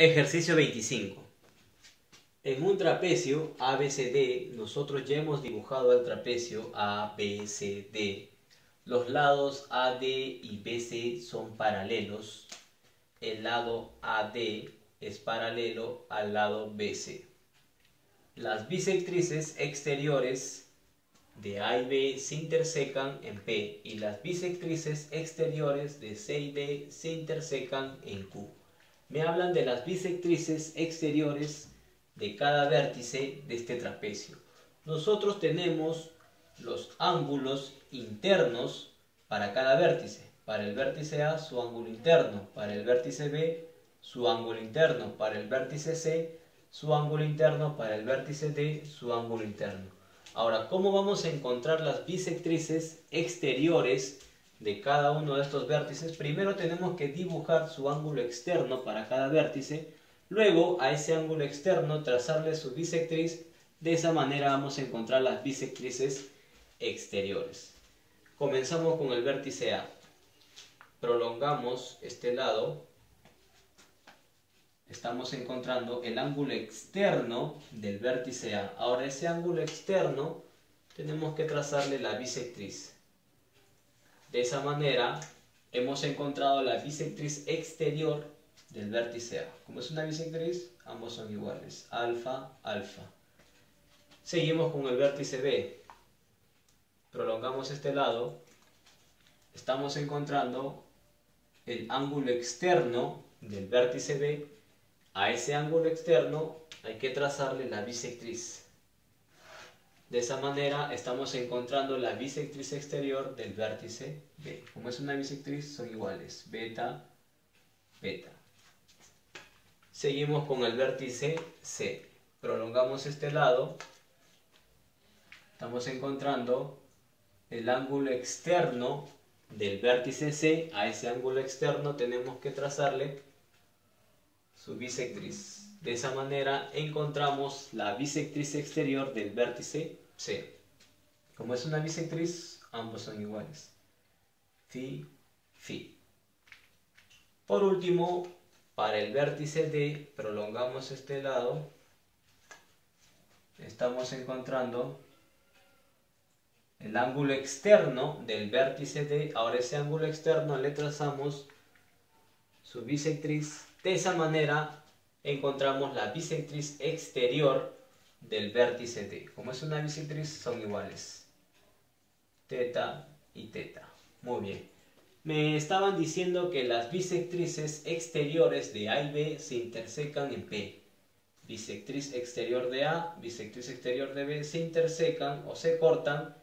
Ejercicio 25. En un trapecio ABCD, nosotros ya hemos dibujado el trapecio ABCD. Los lados AD y BC son paralelos. El lado AD es paralelo al lado BC. Las bisectrices exteriores de A y B se intersecan en P y las bisectrices exteriores de C y D se intersecan en Q. Me hablan de las bisectrices exteriores de cada vértice de este trapecio. Nosotros tenemos los ángulos internos para cada vértice. Para el vértice A, su ángulo interno. Para el vértice B, su ángulo interno. Para el vértice C, su ángulo interno. Para el vértice D, su ángulo interno. Ahora, ¿cómo vamos a encontrar las bisectrices exteriores de cada uno de estos vértices? Primero tenemos que dibujar su ángulo externo para cada vértice. Luego a ese ángulo externo trazarle su bisectriz. De esa manera vamos a encontrar las bisectrices exteriores. Comenzamos con el vértice A. Prolongamos este lado. Estamos encontrando el ángulo externo del vértice A. Ahora ese ángulo externo tenemos que trazarle la bisectriz. De esa manera hemos encontrado la bisectriz exterior del vértice A. Como es una bisectriz, ambos son iguales. Alfa, alfa. Seguimos con el vértice B. Prolongamos este lado. Estamos encontrando el ángulo externo del vértice B. A ese ángulo externo hay que trazarle la bisectriz. De esa manera estamos encontrando la bisectriz exterior del vértice B. Como es una bisectriz, son iguales. Beta, beta. Seguimos con el vértice C. Prolongamos este lado. Estamos encontrando el ángulo externo del vértice C. A ese ángulo externo tenemos que trazarle su bisectriz. De esa manera encontramos la bisectriz exterior del vértice C. Como es una bisectriz, ambos son iguales. Phi, phi. Por último, para el vértice D, prolongamos este lado. Estamos encontrando el ángulo externo del vértice D. Ahora ese ángulo externo le trazamos su bisectriz. De esa manera encontramos la bisectriz exterior del vértice D. Como es una bisectriz, son iguales. Teta y teta. Muy bien. Me estaban diciendo que las bisectrices exteriores de A y B se intersecan en P. Bisectriz exterior de A, bisectriz exterior de B se intersecan o se cortan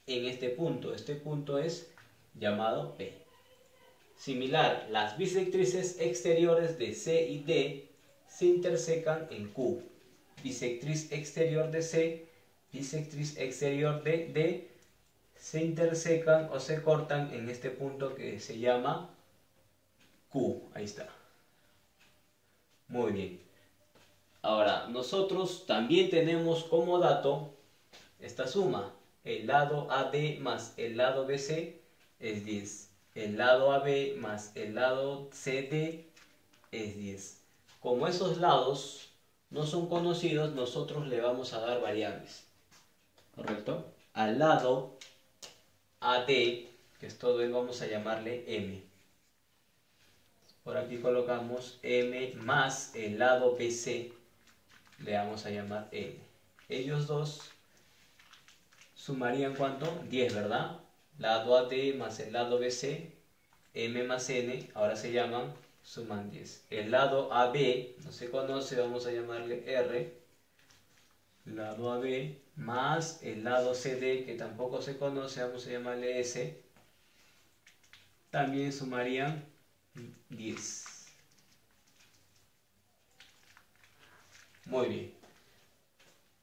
en este punto. Este punto es llamado P. Similar, las bisectrices exteriores de C y D se intersecan en Q. Bisectriz exterior de C, bisectriz exterior de D se intersecan o se cortan en este punto que se llama Q. Ahí está. Muy bien. Ahora, nosotros también tenemos como dato esta suma. El lado AD más el lado BC es 10. El lado AB más el lado CD es 10. Como esos lados no son conocidos, nosotros le vamos a dar variables. ¿Correcto? Al lado AD, que es todo él, vamos a llamarle M. Por aquí colocamos M más el lado BC, le vamos a llamar N. Ellos dos sumarían ¿cuánto? 10, ¿verdad? Lado AD más el lado BC, M más N, ahora se llaman, suman 10. El lado AB no se conoce, vamos a llamarle R. Lado AB más el lado CD, que tampoco se conoce, vamos a llamarle S. También sumarían 10. Muy bien.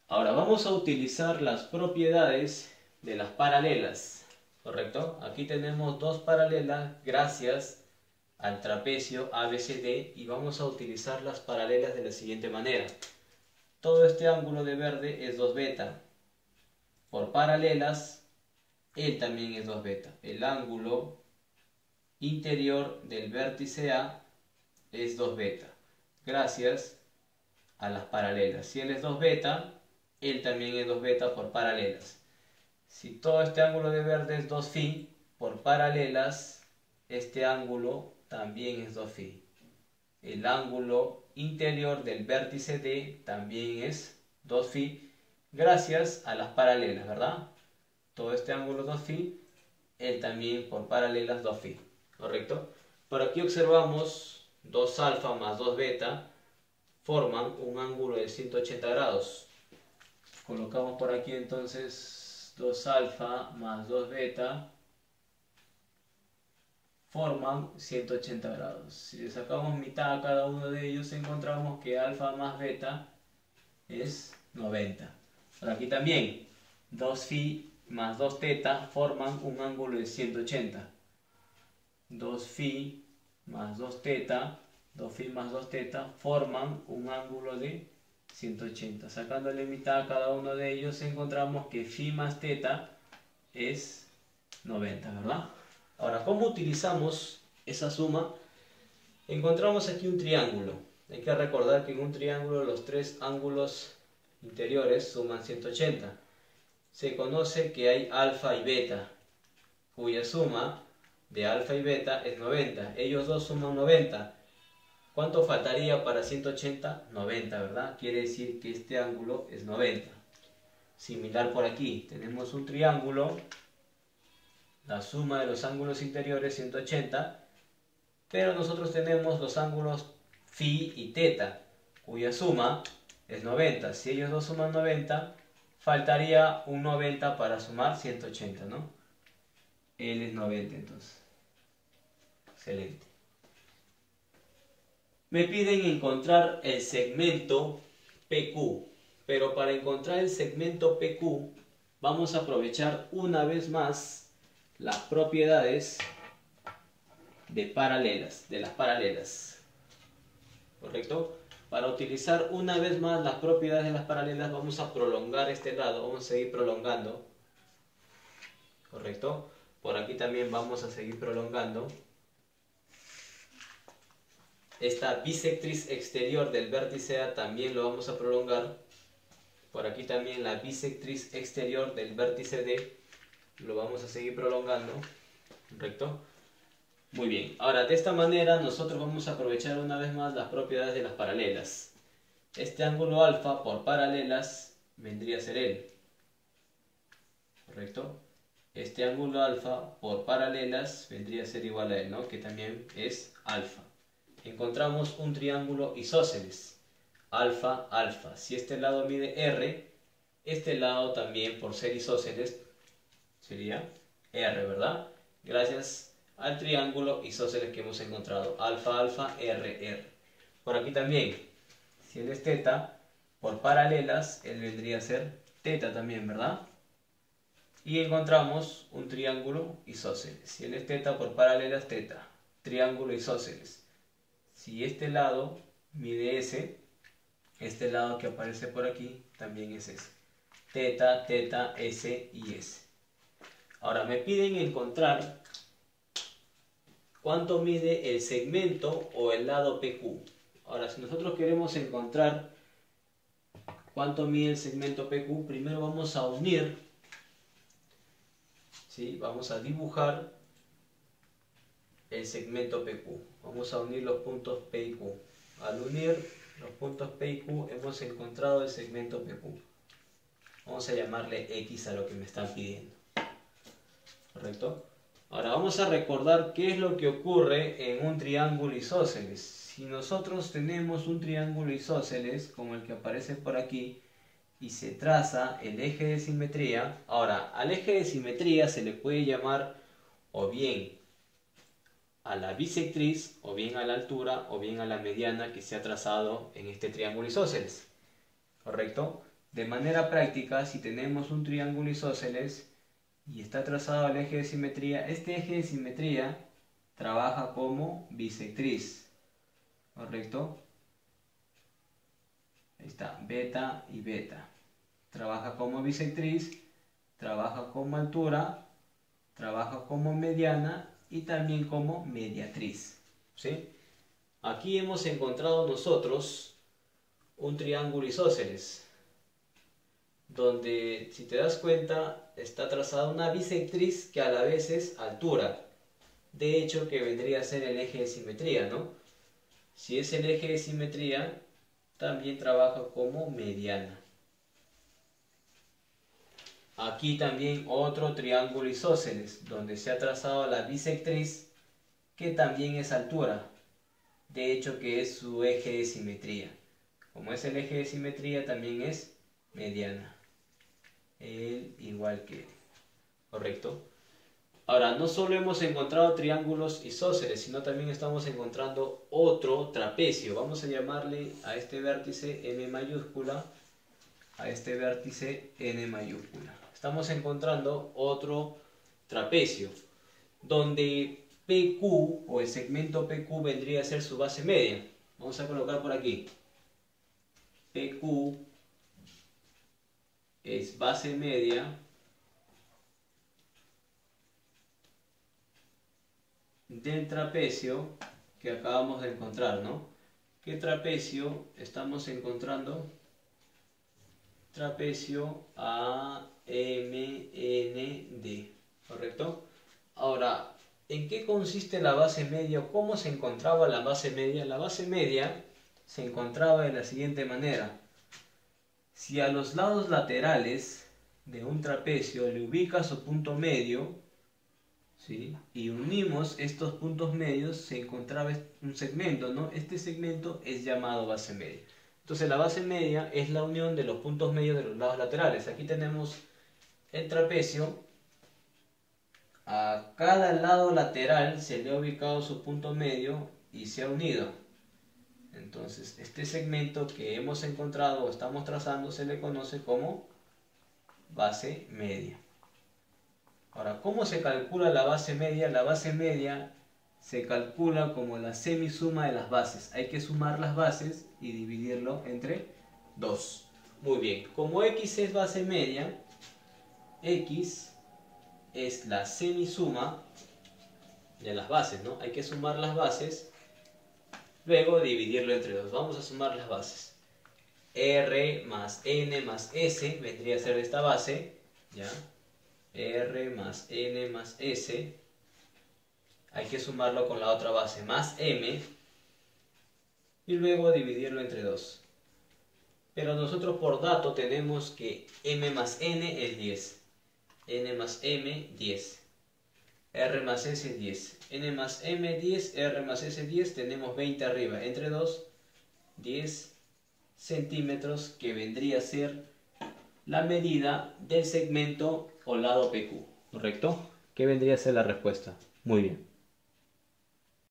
Ahora vamos a utilizar las propiedades de las paralelas. ¿Correcto? Aquí tenemos dos paralelas gracias al trapecio ABCD y vamos a utilizar las paralelas de la siguiente manera. Todo este ángulo de verde es 2 beta. Por paralelas, él también es 2 beta. El ángulo interior del vértice A es 2 beta. gracias a las paralelas. Si él es 2 beta, él también es 2 beta por paralelas. Si todo este ángulo de verde es 2 phi, por paralelas, este ángulo también es 2 phi. El ángulo interior del vértice D también es 2 phi, gracias a las paralelas, ¿verdad? Todo este ángulo 2 phi, él también por paralelas 2 phi, ¿correcto? Por aquí observamos 2 alfa más 2 beta forman un ángulo de 180 grados. Colocamos por aquí entonces 2 alfa más 2 beta forman 180 grados. Si le sacamos mitad a cada uno de ellos, encontramos que alfa más beta es 90. Por aquí también 2 phi más 2 teta forman un ángulo de 180. 2 phi más 2 teta, 2 phi más 2 teta forman un ángulo de 180. Sacándole mitad a cada uno de ellos, encontramos que phi más teta es 90, ¿verdad? Ahora, ¿cómo utilizamos esa suma? Encontramos aquí un triángulo. Hay que recordar que en un triángulo los 3 ángulos interiores suman 180. Se conoce que hay alfa y beta, cuya suma de alfa y beta es 90. Ellos dos suman 90. ¿Cuánto faltaría para 180? 90, ¿verdad? Quiere decir que este ángulo es 90. Similar por aquí. Tenemos un triángulo. La suma de los ángulos interiores 180. Pero nosotros tenemos los ángulos phi y teta, cuya suma es 90. Si ellos dos suman 90, faltaría un 90 para sumar 180, ¿no? Él es 90 entonces. Excelente. Me piden encontrar el segmento PQ, pero para encontrar el segmento PQ vamos a aprovechar una vez más las propiedades de las paralelas, ¿correcto? Para utilizar una vez más las propiedades de las paralelas vamos a prolongar este lado, vamos a seguir prolongando, ¿correcto? Por aquí también vamos a seguir prolongando. Esta bisectriz exterior del vértice A también lo vamos a prolongar. Por aquí también la bisectriz exterior del vértice D lo vamos a seguir prolongando, ¿correcto? Muy bien, ahora de esta manera nosotros vamos a aprovechar una vez más las propiedades de las paralelas. Este ángulo alfa por paralelas vendría a ser él, ¿correcto? Este ángulo alfa por paralelas vendría a ser igual a él, ¿no? Que también es alfa. Encontramos un triángulo isósceles, alfa, alfa. Si este lado mide R, este lado también por ser isósceles sería R, ¿verdad? Gracias al triángulo isósceles que hemos encontrado, alfa, alfa, R, R. Por aquí también, si él es teta, por paralelas, él vendría a ser teta también, ¿verdad? Y encontramos un triángulo isósceles. Si él es teta, por paralelas, teta. Triángulo isósceles. Si este lado mide S, este lado que aparece por aquí también es S. Teta, teta, S y S. Ahora me piden encontrar cuánto mide el segmento o el lado PQ. Ahora, si nosotros queremos encontrar cuánto mide el segmento PQ, primero vamos a unir, ¿sí? Vamos a dibujar el segmento PQ. Vamos a unir los puntos P y Q. Al unir los puntos P y Q hemos encontrado el segmento PQ. Vamos a llamarle X a lo que me están pidiendo, ¿correcto? Ahora vamos a recordar qué es lo que ocurre en un triángulo isósceles. Si nosotros tenemos un triángulo isósceles como el que aparece por aquí y se traza el eje de simetría, ahora al eje de simetría se le puede llamar o bien a la bisectriz, o bien a la altura, o bien a la mediana que se ha trazado en este triángulo isósceles, ¿correcto? De manera práctica, si tenemos un triángulo isósceles y está trazado el eje de simetría, este eje de simetría trabaja como bisectriz, ¿correcto? Ahí está, beta y beta. Trabaja como bisectriz, trabaja como altura, trabaja como mediana y también como mediatriz, ¿sí? aquí hemos encontrado nosotros un triángulo isósceles, donde si te das cuenta está trazada una bisectriz que a la vez es altura, de hecho que vendría a ser el eje de simetría, ¿no? Si es el eje de simetría, también trabaja como mediana. Aquí también otro triángulo isósceles, donde se ha trazado la bisectriz, que también es altura, de hecho que es su eje de simetría. Como es el eje de simetría, también es mediana. El igual que, ¿correcto? Ahora, no solo hemos encontrado triángulos isósceles, sino también estamos encontrando otro trapecio. Vamos a llamarle a este vértice M mayúscula, a este vértice N mayúscula. Estamos encontrando otro trapecio, donde PQ, o el segmento PQ, vendría a ser su base media. Vamos a colocar por aquí. PQ es base media del trapecio que acabamos de encontrar, ¿no? ¿Qué trapecio estamos encontrando? Trapecio AMND, ¿correcto? Ahora, ¿en qué consiste la base media? ¿Cómo se encontraba la base media? La base media se encontraba de la siguiente manera. Si a los lados laterales de un trapecio le ubica su punto medio, ¿sí?, y unimos estos puntos medios, se encontraba un segmento, ¿no? Este segmento es llamado base media. Entonces la base media es la unión de los puntos medios de los lados laterales. Aquí tenemos el trapecio. A cada lado lateral se le ha ubicado su punto medio y se ha unido. Entonces este segmento que hemos encontrado o estamos trazando se le conoce como base media. Ahora, ¿cómo se calcula la base media? La base media se calcula como la semisuma de las bases. Hay que sumar las bases y dividirlo entre 2. Muy bien, como X es base media, X es la semisuma de las bases, ¿no? Hay que sumar las bases, luego dividirlo entre 2. Vamos a sumar las bases. R más N más S vendría a ser esta base, ¿ya? R más N más S, hay que sumarlo con la otra base, más M, y luego dividirlo entre 2. Pero nosotros por dato tenemos que M más N es 10, N más M 10, R más S 10, N más M 10, R más S 10, tenemos 20 arriba, entre 2, 10 centímetros, que vendría a ser la medida del segmento o lado PQ, ¿correcto? ¿Qué vendría a ser la respuesta? Muy bien.